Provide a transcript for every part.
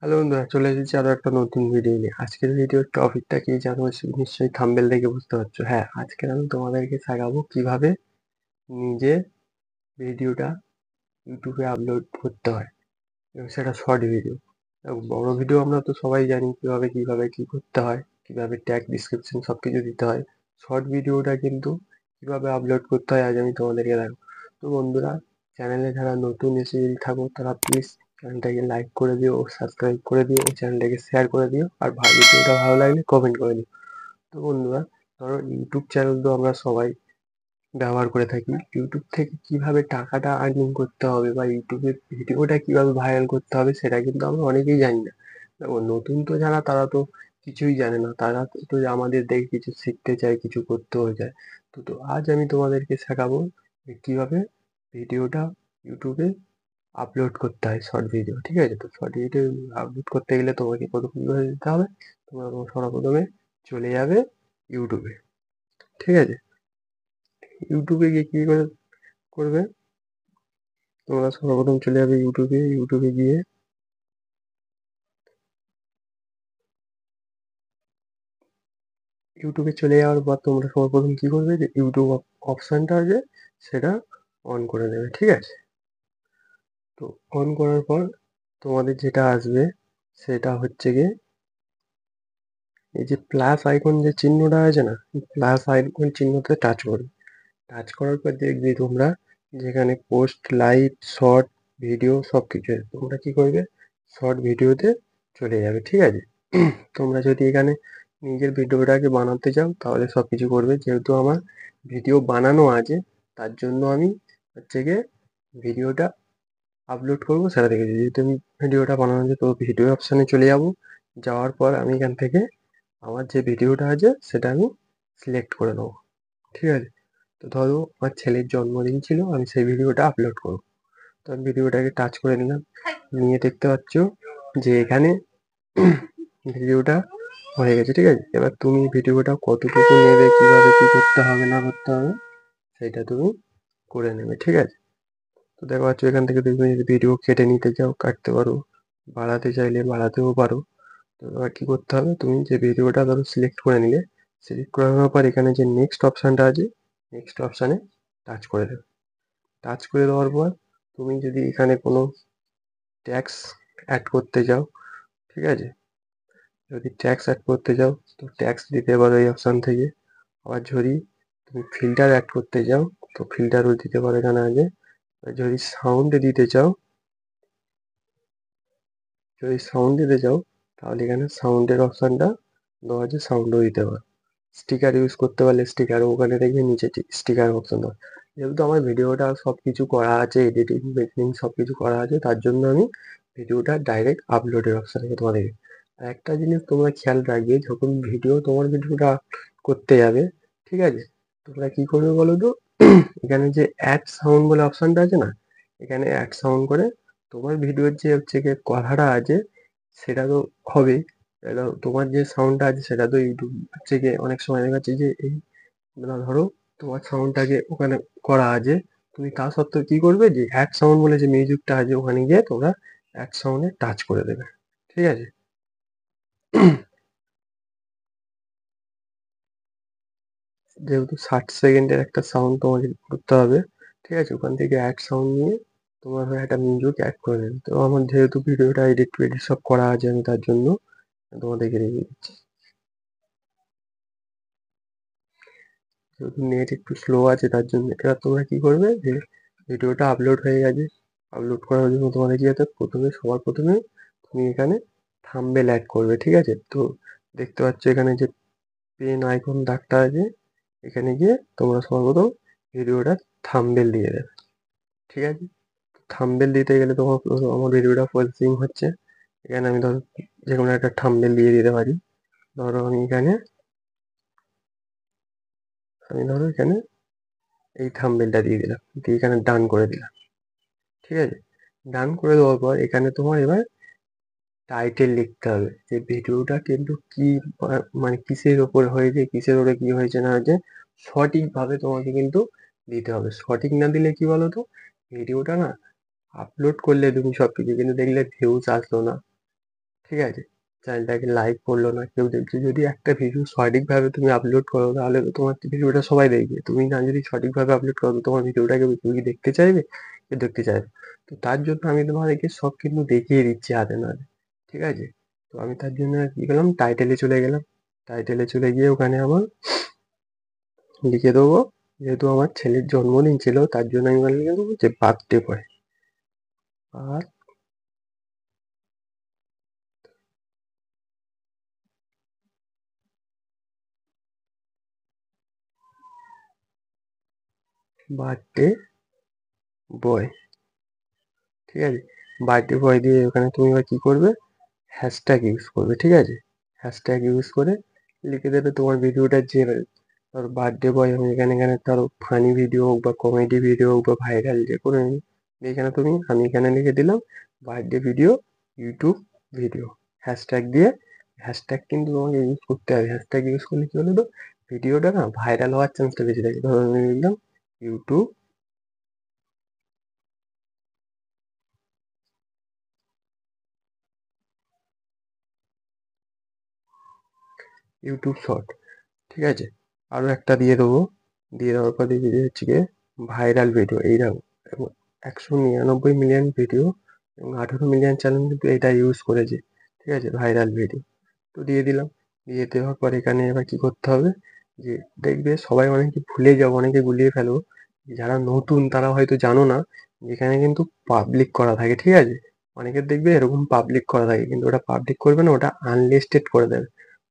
Hello বন্ধুরা, চলে এসেছি আরো একটা নতুন ভিডিও নিয়ে। আজকের ভিডিওর টপিকটা কি জানো? নিশ্চয়ই থাম্বনেল দেখে বুঝতে পারছো। হ্যাঁ, আজকে আমি তোমাদেরকে শেখাবো কিভাবে নিজের ভিডিওটা ইউটিউবে আপলোড করতে হয়, এবং সেটা শর্ট ভিডিও। বড় ভিডিও আমরা তো সবাই জানি কিভাবে কি করতে হয়, কিভাবে ট্যাগ ডিসক্রিপশন সবকিছু দিতে হয়। শর্ট ভিডিওটা কিন্তু কিভাবে আপলোড করতে হয় আজ আমি তোমাদেরকে দেখাবো। তো বন্ধুরা, চ্যানেলে যারা নতুন এসে যদি থাকো তারা প্লিজ চ্যানেলটাকে লাইক করে দিও ও সাবস্ক্রাইব করে দিও ও চ্যানেলটাকে শেয়ার করে দিও, আর ভিডিওটা ভালো লাগলে কমেন্ট করে দিও। তো বন্ধুরা, ধরো ইউটিউব চ্যানেল তো আমরা সবাই ব্যবহার করে থাকি। ইউটিউব থেকে কিভাবে টাকাটা আর্নিং করতে হবে বা ইউটিউবে ভিডিওটা কিভাবে ভাইরাল করতে হবে সেটা কিন্তু আমরা অনেকেই জানি না। দেখো, নতুন তো যারা তারা তো কিছুই জানে না, তারা তো আমাদের দেখে কিছু শিখতে চায়, কিছু করতেও চায়। তো আজ আমি তোমাদেরকে শেখাবো যে কিভাবে ভিডিওটা ইউটিউবে আপলোড করতে হয়, শর্ট ভিডিও। ঠিক আছে? তো শর্ট ভিডিও আপলোড করতে গেলে তোমাকে প্রথম করে দিতে হবে, তোমরা সর্বপ্রথমে চলে যাবে ইউটিউবে। ঠিক আছে? ইউটিউবে গিয়ে কি করবে, তোমরা সর্বপ্রথম চলে যাবে ইউটিউবে গিয়ে ইউটিউবে চলে যাওয়ার পর তোমরা সর্বপ্রথম কি করবে, যে ইউটিউব অপশনটা আছে সেটা অন করে নেবে। ঠিক আছে? তো অন করার পর তোমাদের যেটা আসবে সেটা হচ্ছে গিয়ে এই যে প্লাস আইকন যে চিহ্নটা আছে না, প্লাস আইকন চিহ্নতে টাচ করবে। টাচ করার পর দেখবে তোমরা যেখানে পোস্ট, লাইভ, শর্ট ভিডিও সব কিছু আছে, তোমরা কি করবে, শর্ট ভিডিওতে চলে যাবে। ঠিক আছে? তোমরা যদি এখানে নিজের ভিডিওটাকে বানাতে চাও তাহলে সব কিছু করবে। যেহেতু আমার ভিডিও বানানো আছে, তার জন্য আমি হচ্ছে গিয়ে ভিডিওটা আপলোড করবো সেটা দেখেছি। যেহেতু আমি ভিডিওটা বানানো আছে, তো ভিডিও অপশানে চলে যাব। যাওয়ার পর আমি এখান থেকে আমার যে ভিডিওটা আছে সেটা আমি সিলেক্ট করে নেবো। ঠিক আছে? তো ধরো আমার ছেলের জন্মদিন ছিল, আমি সেই ভিডিওটা আপলোড করবো। তো আমি ভিডিওটাকে টাচ করে নিলাম, নিয়ে দেখতে পাচ্ছ যে এখানে ভিডিওটা হয়ে গেছে। ঠিক আছে? এবার তুমি ভিডিওটা কতটুকু নেবে, কিভাবে কি করতে হবে না করতে হবে সেটা তুমি করে নেবে। ঠিক আছে? তো দেখো পাচ্ছ এখান থেকে তুমি যদি ভিডিও কেটে নিতে চাও কাটতে পারো, বাড়াতে চাইলে বাড়াতেও পারো। তো এবার কি করতে হবে, তুমি যে ভিডিওটা ধরো সিলেক্ট করে নিলে, সিলেক্ট করে নেওয়ার পর এখানে যে নেক্সট অপশানটা আছে, নেক্সট অপশানে টাচ করে দেবে। টাচ করে দেওয়ার পর তুমি যদি এখানে কোনো ট্যাক্স অ্যাড করতে চাও, ঠিক আছে, যদি ট্যাক্স অ্যাড করতে চাও তো ট্যাক্স দিতে পারো এই অপশান থেকে। আবার যদি তুমি ফিল্টার অ্যাড করতে চাও তো ফিল্টারও দিতে পারো এখানে আগে। যদি সাউন্ড দিতে চাও, তাহলে এখানে সাউন্ডের অপশানটা দেওয়া আছে, সাউন্ডও দিতে পারো। স্টিকার ইউজ করতে পারলে স্টিকারও ওখানে দেখবে নিচে স্টিকার অপশান দেওয়া। যেহেতু আমার ভিডিওটা সব কিছু করা আছে, এডিটিং মেডিটিং সব কিছু করা আছে, তার জন্য আমি ভিডিওটা ডাইরেক্ট আপলোডের অপশানে তোমাদেরকে। আর একটা জিনিস তোমরা খেয়াল রাখবে, যখন তোমার ভিডিওটা করতে যাবে, ঠিক আছে, তোমরা কি করবে বলো তো, এখানে যে অ্যাড সাউন্ড বলে অপশানটা আছে না, এখানে অ্যাড সাউন্ড করে তোমার ভিডিওর যে হচ্ছে গিয়ে কথাটা আছে সেটা তো হবেই। এবার তোমার যে সাউন্ডটা আছে সেটা তো ইউটিউব হচ্ছে গিয়ে অনেক সময় দেখা যাচ্ছে যে এই, মানে ধরো তোমার সাউন্ডটাকে ওখানে করা আছে, তুমি তা সত্ত্বেও কি করবে, যে অ্যাড সাউন্ড বলে যে মিউজিকটা আছে ওখানে গিয়ে তোমরা অ্যাড সাউন্ডে টাচ করে দেবে। ঠিক আছে? যেহেতু 60 সেকেন্ডের একটা সাউন্ড তোমাকে করতে হবে, ঠিক আছে, ওখান থেকে অ্যাড সাউন্ড নিয়ে তোমার হয়ে একটা মিউজিক অ্যাড করে নেবে। তো আমার যেহেতু ভিডিওটা এডিট ফেডিট সব করা আছে, আমি তার জন্য তোমাদেরকে দেখিয়ে দিচ্ছি। যেহেতু নেট একটু স্লো আছে তার জন্য। এবার তোমরা কি করবে, যে ভিডিওটা আপলোড হয়ে গেছে, আপলোড করার জন্য তোমাদের কি হতে প্রথমে, সবার প্রথমে তুমি এখানে থাম্বনেল অ্যাড করবে। ঠিক আছে? তো দেখতে পাচ্ছ এখানে যে পেন আইকন দাগটা আছে, এখানে গিয়ে তোমরা সর্বপ্রথম ভিডিওটা থাম্বনেল দিয়ে দেবে। ঠিক আছে? থাম্বনেল দিতে গেলে তোমার আমার ভিডিওটা প্রসেসিং হচ্ছে, এখানে আমি ধরো যে কোনো একটা থাম্বনেল দিয়ে দিতে পারি। ধরো এখানে এই থাম্বনেলটা দিয়ে দিলাম, দিয়ে এখানে ডান করে দিলাম। ঠিক আছে? ডান করে দেওয়ার পর এখানে তোমার এবার টাইটেল লিখতে হবে, যে ভিডিওটা কিন্তু কি মানে কিসের ওপরে হয়েছে, কিসের ওপরে কি হয়েছে না হয়েছে সঠিকভাবে তোমাকে কিন্তু দিতে হবে। সঠিক না দিলে কি বলো তো, ভিডিওটা না আপলোড করলে তুমি সব কিছু কিন্তু দেখলে ভিউজ আসলো না, ঠিক আছে? চ্যানেলটাকে লাইক করলো না, কেউ দেখছে। যদি একটা ভিডিও সঠিকভাবে তুমি আপলোড করো তাহলে তো তোমার ভিডিওটা সবাই দেখবে। তুমি না যদি সঠিকভাবে আপলোড করো তো তোমার ভিডিওটাকে কেউ কি দেখতে চাইবে? কেউ দেখতে চাইবে না। তো তার জন্য আমি তোমাদেরকে সব কিন্তু দেখিয়ে দিচ্ছি হাতে নাতে। ঠিক আছে? তো আমি তার জন্য কি করলাম, টাইটেলে চলে গেলাম। টাইটেলে চলে গিয়ে ওখানে আমার লিখে দেবো, যেহেতু আমার ছেলের জন্মদিন ছিল তার জন্য আমি ওখানে লিখে দেবো যে বার্থডে বয়। আর বার্থডে বয়, ঠিক আছে? বার্থডে বয় দিয়ে ওখানে তুমি এবার কি করবে, হ্যাশট্যাগ ইউজ করবে। ঠিক আছে? হ্যাশট্যাগ ইউজ করে লিখে দেবে তোমার ভিডিওটা যে ধরো বার্থডে বয়। আমি এখানে ধরো ফানি ভিডিও হোক বা কমেডি ভিডিও হোক বা ভাইরাল যে কোনো এখানে আমি এখানে লিখে দিলাম birthday video, YouTube video, hashtag দিয়ে। হ্যাশট্যাগ কিন্তু তোমাকে ইউজ করতে হবে। হ্যাশট্যাগ ইউজ করলে কি হলো, তো ভিডিওটা না ভাইরাল হওয়ার চান্সটা বেশি থাকে। ধরো আমি লিখলাম ইউটিউব, ইউটিউব শর্ট। ঠিক আছে? আরও একটা দিয়ে দেবো। দিয়ে দেওয়ার পর দিয়ে হচ্ছে গিয়ে ভাইরাল ভিডিও। এই দেখো, এবং 199 মিলিয়ন ভিডিও এবং 18 মিলিয়ন চ্যানেল কিন্তু এটা ইউজ করেছে। ঠিক আছে? Viral video. তো দিয়ে দিলাম। দিয়ে দেওয়ার পর এখানে এবার কি করতে হবে, যে দেখবে সবাই অনেকে ভুলে যাবো, অনেকে গুলিয়ে ফেলো। যারা নতুন তারা হয়তো জানো না, যেখানে কিন্তু পাবলিক করা থাকে। ঠিক আছে? অনেকের দেখবে এরকম পাবলিক করা থাকে, কিন্তু ওটা পাবলিক করবে না, ওটা আনলিস্টেড করে দেবে।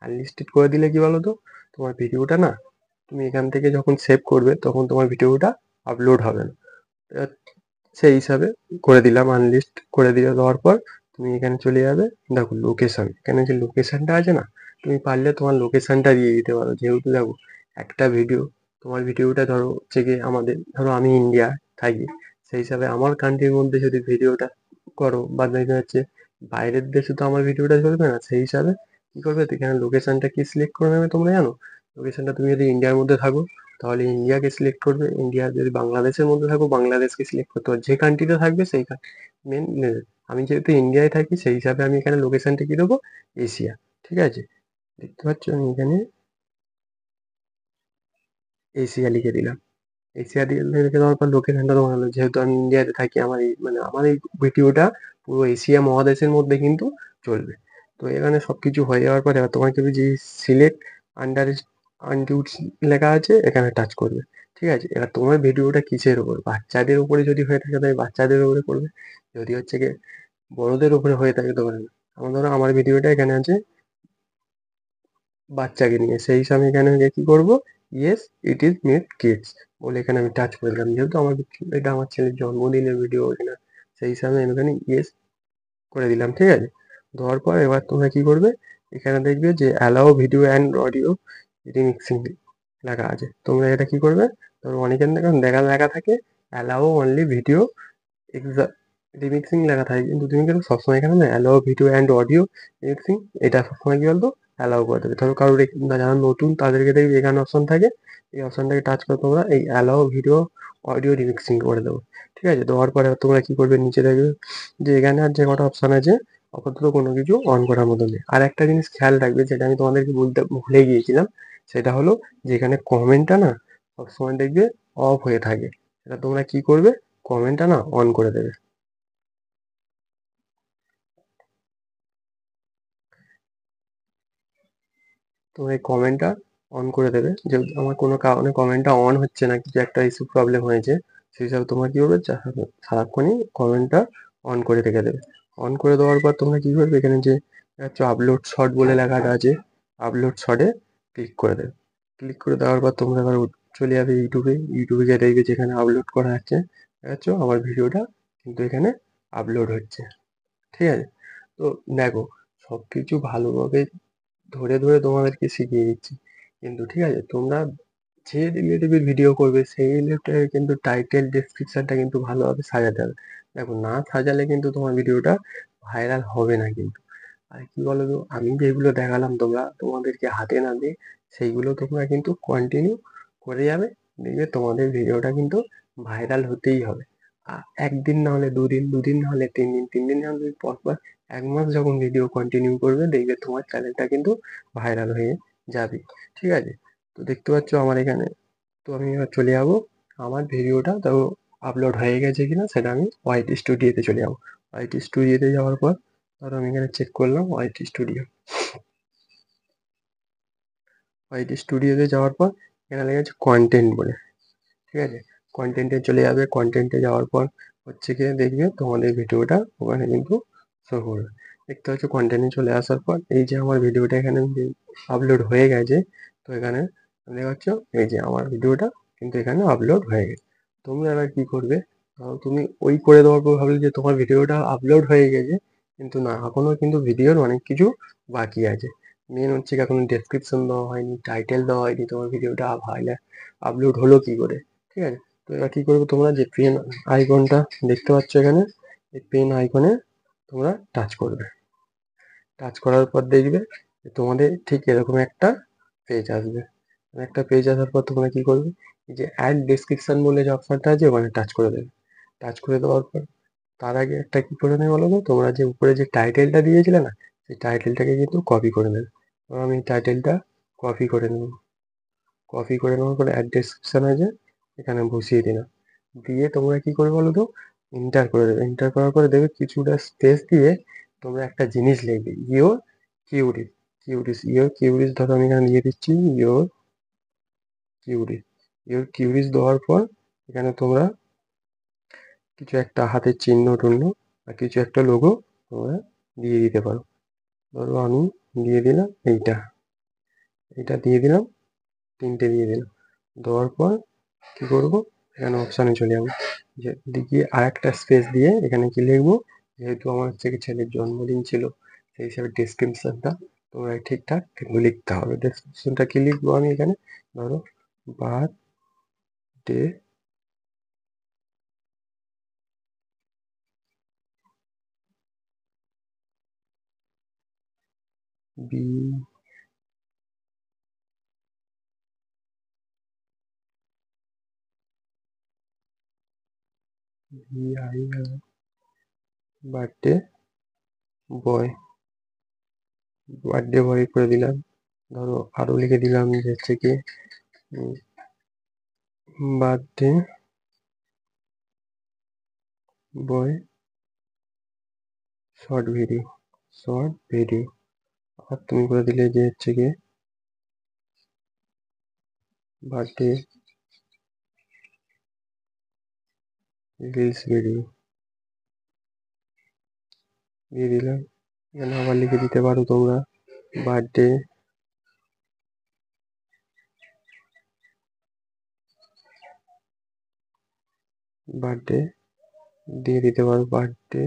আনলিস্টেড করে দিলে কি বলো তো, তোমার ভিডিওটা না, তুমি এখান থেকে যখন সেভ করবে তখন তোমার ভিডিওটা আপলোড হবে না। এবার সেই হিসাবে করে দিলাম, আনলিস্ট করে দিয়ে দেওয়ার পর তুমি এখানে চলে যাবে। দেখো লোকেশন, এখানে যে লোকেশনটা আছে না, তুমি পারলে তোমার লোকেশনটা দিয়ে দিতে পারো। যেহেতু দেখো একটা ভিডিও, তোমার ভিডিওটা ধরো হচ্ছে গিয়ে আমাদের, ধরো আমি ইন্ডিয়া থাকি, সেই হিসাবে আমার কান্ট্রির মধ্যে যদি ভিডিওটা করো, বা দেখা যাচ্ছে বাইরের দেশে তো আমার ভিডিওটা চলবে না। সেই হিসাবে কি করবে, তো এখানে লোকেশনটা কি সিলেক্ট করে নেবে তোমরা জানো? লোকেশনটা তুমি যদি ইন্ডিয়ার মধ্যে থাকো তাহলে ইন্ডিয়াকে সিলেক্ট করবে। ইন্ডিয়া যদি বাংলাদেশের মধ্যে থাকো বাংলাদেশকে সিলেক্ট করতে হবে। যে কান্ট্রিতে থাকবে সেই মেন নেবে। আমি যেহেতু ইন্ডিয়ায় থাকি সেই হিসাবে আমি এখানে লোকেশনটা কি দেবো, এশিয়া। ঠিক আছে? দেখতে পাচ্ছ আমি এখানে এশিয়া লিখে দিলাম। এশিয়া দিয়ে লিখে দেওয়ার পর লোকেশনটা তোমার হলো, যেহেতু আমি ইন্ডিয়াতে থাকি, আমার এই মানে আমার এই ভিডিওটা পুরো এশিয়া মহাদেশের মধ্যে কিন্তু চলবে। তো এখানে সবকিছু হয়ে যাওয়ার পরে এবার তোমাকে যে সিলেক্ট আন্ডার আনডিউস লেখা আছে এখানে টাচ করবে। ঠিক আছে? এবার তোমার ভিডিওটা কিসের উপর, বাচ্চাদের উপরে যদি হয়ে থাকে তাহলে বাচ্চাদের উপরে করবে। যদি হচ্ছে গিয়ে বড়দের উপরে হয়ে থাকে তখন আমার, ধরো আমার ভিডিওটা এখানে আছে বাচ্চাকে নিয়ে, সেই হিসাবে এখানে গিয়ে কি করবো, yes it is meet kids বলে এখানে আমি টাচ করে দিলাম। যেহেতু আমার এটা আমার ছেলের জন্মদিনের ভিডিও এখানে, সেই হিসাবে আমি এখানে ইয়েস করে দিলাম। ঠিক আছে? দেওয়ার পর এবার তোমরা কি করবে, এখানে দেখবে যে allow video and audio remixing লেখা আছে। তোমরা এটা কি করবে, তোমরা অনেকের দেখা লেখা থাকে অ্যালাউ অনলি ভিডিও রিমিক্সিং লেখা থাকে, কিন্তু তুমি কিন্তু সবসময় এখানে না allow video and audio remixing এটা সবসময় কি বলতো অ্যালাউ করে দেবে। ধরো কারোর যারা নতুন তাদেরকে দেখবে এখানে অপশন থাকে, এই অপশনটাকে টাচ করে তোমরা এই অ্যালাউ ভিডিও অডিও রিমিক্সিং করে দেবো। ঠিক আছে? দেওয়ার পরে তোমরা কি করবে, নিচে দেখবে যে এখানে আর যে কটা অপশন আছে আপাতত কোনো কিছু অন করার মতো নেই। আর একটা জিনিস খেয়াল রাখবে, যেটা আমি তোমাদেরকে বলতে ভুলে গিয়েছিলাম, সেটা হলো যে এখানে কমেন্টটা না সবসময় দেখবে অফ হয়ে থাকে। সেটা তোমরা কি করবে, কমেন্টটা না অন করে দেবে। তোমরা এই কমেন্টটা অন করে দেবে। যেহেতু আমার কোনো কারণে কমেন্টটা অন হচ্ছে না, কিছু একটা ইস্যু প্রবলেম হয়েছে, সেই হিসাবে তোমরা কি করবে, সারাক্ষণই কমেন্টটা অন করে রেখে দেবে। অন করে দেওয়ার পর তোমরা কি করবে, এখানে যে হচ্ছে আপলোড শর্ট বলে লেখাটা আছে, আপলোড শর্টে ক্লিক করে দেবে। ক্লিক করে দেওয়ার পর তোমরা এবার চলে যাবে ইউটিউবে। ইউটিউবে গিয়ে দেখবে যেখানে আপলোড করা আছে, দেখাচ্ছ আমার ভিডিওটা কিন্তু এখানে আপলোড হচ্ছে। ঠিক আছে? তো দেখো সবকিছু ভালোভাবে ধরে ধরে তোমাদেরকে শিখিয়ে দিচ্ছি, কিন্তু ঠিক আছে তোমরা যে রিলেটিভের ভিডিও করবে সেই রিলেটেড কিন্তু টাইটেল ডেসক্রিপশনটা কিন্তু ভালোভাবে সাজাতে হবে। দেখো না সাজালে কিন্তু তোমার ভিডিওটা ভাইরাল হবে না কিন্তু। আর কি বলো তো, আমি যেগুলো দেখালাম তোমরা তোমাদেরকে হাতে না দিয়ে, সেইগুলো তোমরা কিন্তু কন্টিনিউ করে যাবে। দেখবে তোমাদের ভিডিওটা কিন্তু ভাইরাল হতেই হবে। একদিন না হলে দুদিন, দুদিন না হলে 3 দিন, 3 দিন না হলে পর পর 1 মাস যখন ভিডিও কন্টিনিউ করবে দেখবে তোমার চ্যানেলটা কিন্তু ভাইরাল হয়ে যাবে, ঠিক আছে? তো দেখতে পাচ্ছ আমার এখানে, তো আমি এবার চলে যাবো আমার ভিডিওটা তো আপলোড হয়ে গেছে কিনা সেটা আমি ওয়াইটি স্টুডিওতে চলে যাবো। ওয়াইটি স্টুডিওতে যাওয়ার পর ধরো আমি এখানে চেক করলাম ওয়াইটি স্টুডিও। ওয়াইটি স্টুডিওতে যাওয়ার পর এখানে লেখা আছে কন্টেন্ট বলে, ঠিক আছে? কন্টেন্টে চলে যাবে, কন্টেন্টে যাওয়ার পর হচ্ছে গিয়ে দেখবে তোমাদের ভিডিওটা ওখানে কিন্তু শো করবে। দেখতে পাচ্ছ কন্টেন্টে চলে আসার পর এই যে আমার ভিডিওটা এখানে আপলোড হয়ে গেছে। তো এখানে দেখতে পাচ্ছ এই যে আমার ভিডিওটা কিন্তু এখানে আপলোড হয়ে গেছে। তোমরা এবার কি করবে, তুমি ওই করে দেওয়ার পর ভাবলে যে তোমার ভিডিওটা আপলোড হয়ে গেছে, কিন্তু না, এখনো কিন্তু ভিডিওর অনেক কিছু বাকি আছে। মেন হচ্ছে কি এখনো ডেসক্রিপশন দেওয়া হয়নি, টাইটেল দেওয়া হয়নি, তোমার ভিডিওটা আপলোড হলো কি করে, ঠিক আছে? তো এবার কি করবে, তোমরা যে পেন আইকনটা দেখতে পাচ্ছ এখানে, এই পেন আইকনে তোমরা টাচ করবে। টাচ করার পর দেখবে যে তোমাদের ঠিক এরকম একটা পেজ আসবে। একটা পেজ আসার পর তোমরা কি করবে, এই যে অ্যাড ডেসক্রিপশন বলে যে অপশনটা আছে ওখানে টাচ করে দেবে। টাচ করে দেওয়ার পর তার আগে একটা কি করে নেবে বলো তো, তোমরা যে উপরে যে টাইটেলটা দিয়েছিলে না, সেই টাইটেলটাকে কিন্তু কপি করে নেবে। তো আমি টাইটেলটা কপি করে নেব। কপি করে নেওয়ার পরে অ্যাড ডেসক্রিপশন আছে এখানে বসিয়ে দিলাম। দিয়ে তোমরা কি করবে বলো তো, এন্টার করে দেবে। এন্টার করার পরে দেখবে কিছুটা স্পেস দিয়ে তোমরা একটা জিনিস লিখবে, ইয়োর কিউরিজ। ইয়োর কিউরিজ ধরো আমি এখানে দিয়ে দিচ্ছি ইয়োর কিউরিজ। ইয়োর কিউরিজ দেওয়ার পর এখানে তোমরা কিছু একটা হাতের চিহ্ন টুহ্ন বা কিছু একটা লোগো তোমরা দিয়ে দিতে পারো। ধরো আমি দিয়ে দিলাম এইটা দিয়ে দিলাম, 3টে দিয়ে দিলাম। দেওয়ার পর কি করবো, এখানে অপশানে চলে যাবো, যে দিকে আর একটা স্পেস দিয়ে এখানে কি লিখবো, যেহেতু আমার হচ্ছে কি ছেলের জন্মদিন ছিল সেই হিসাবে ডেসক্রিপশনটা তোমরা ঠিকঠাক কিন্তু লিখতে হবে। ডেসক্রিপশনটা কি লিখবো আমি এখানে, ধরো birthday B I birthday boy, birthday boy করে দিলাম। ধরো আরো লিখে দিলাম যে হচ্ছে কি বার্থডে বয় শর্ট ভিডিও। আর তুমি করে দিলে যে হচ্ছে কি বার্থডে রিলস ভিডিও দিয়ে দিলাম। এখানে আবার লিখে দিতে পারো তোমরা বার্থডে বার্থডে দিয়ে দিতে পারো বার্থডে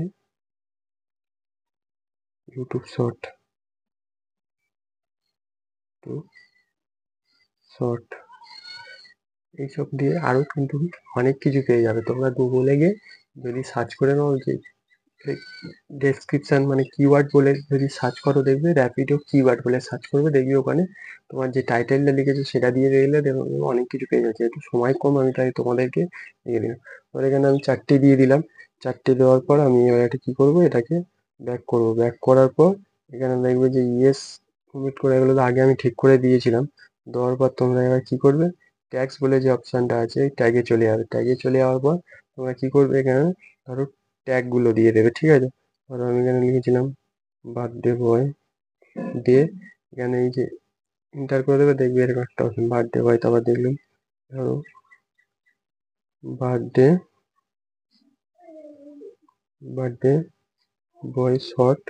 ইউটিউব শর্ট। এইসব দিয়ে আরো কিন্তু অনেক কিছু পেয়ে যাবে। তোমরা গুগলে গিয়ে যদি সার্চ করে নাও যে ডেসক্রিপশন মানে কিওয়ার্ড বলে যদি সার্চ করো, দেখবে র্যাপিডো কিওয়ার্ড বলে সার্চ করবে, দেখবি ওখানে তোমার যে টাইটেলটা লিখেছো সেটা দিয়ে দিলে দেখবে অনেক কিছু পেয়ে যাচ্ছে। একটু সময় কম, আমি তাই তোমাদেরকে দিয়ে দিলাম। এবার এখানে আমি 4টে দিয়ে দিলাম। 4টে দেওয়ার পর আমি এবার এটা কি করবো, এটাকে ব্যাক করবো। ব্যাক করার পর এখানে দেখবে যে ইয়েস কমিট করে, এগুলো তো আগে আমি ঠিক করে দিয়েছিলাম। দেওয়ার পর তোমরা এবার কি করবে, ট্যাগস বলে যে অপশনটা আছে ট্যাগে চলে যাবে। ট্যাগে চলে যাওয়ার পর তোমরা কি করবে, এখানে ধরো ট্যাগ গুলো দিয়ে দেবে, ঠিক আছে? ধরো আমি এখানে লিখেছিলাম বার্থডে বয়, দিয়ে এখানে এই যে এন্টার করে দেবে, দেখবে এরকম একটা অপশন বার্থডে বয়। তারপর দেখলাম ধরো বার্থডে বার্থডে বয় শর্ট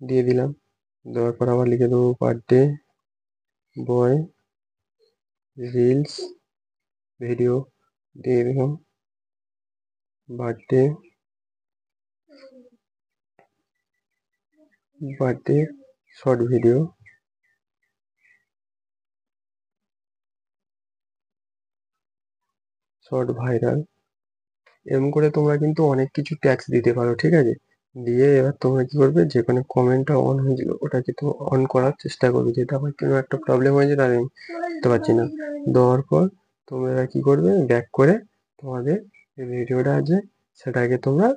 দিয়ে দিলাম। দেওয়ার পর আবার লিখে দেবো বার্থডে বয় রিলস ভিডিও দিয়ে দিলাম। Birthday short video short viral. এরকম করে তোমরা কিন্তু অনেক কিছু ট্যাক্স দিতে পারো, ঠিক আছে? দিয়ে এবার তোমরা কি করবে, যেখানে কমেন্টটা অন হয়েছিল ওটাকে তো অন করার চেষ্টা করবে, যেটা আমার কোনো একটা প্রবলেম হয়েছে তার আমি বুঝতে পারছি না। দেওয়ার পর তোমরা এবার কি করবে, ব্যাক করে তোমাদের যে ভিডিওটা আছে সেটাকে তোমরা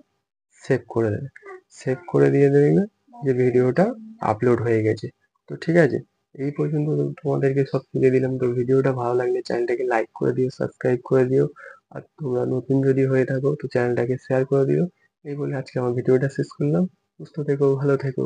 সেভ করে দেবে। সেভ করে দিয়ে দেখবে যে ভিডিওটা আপলোড হয়ে গেছে। তো ঠিক আছে, এই পর্যন্ত তোমাদেরকে সব শিখিয়ে দিলাম। তো ভিডিওটা ভালো লাগলে চ্যানেলটাকে লাইক করে দিও, সাবস্ক্রাইব করে দিও, আর তোমরা নতুন যদি হয়ে থাকো তো চ্যানেলটাকে শেয়ার করে দিও। এই বলে আজকে আমার ভিডিওটা শেষ করলাম। সুস্থ থেকো, ভালো থেকো।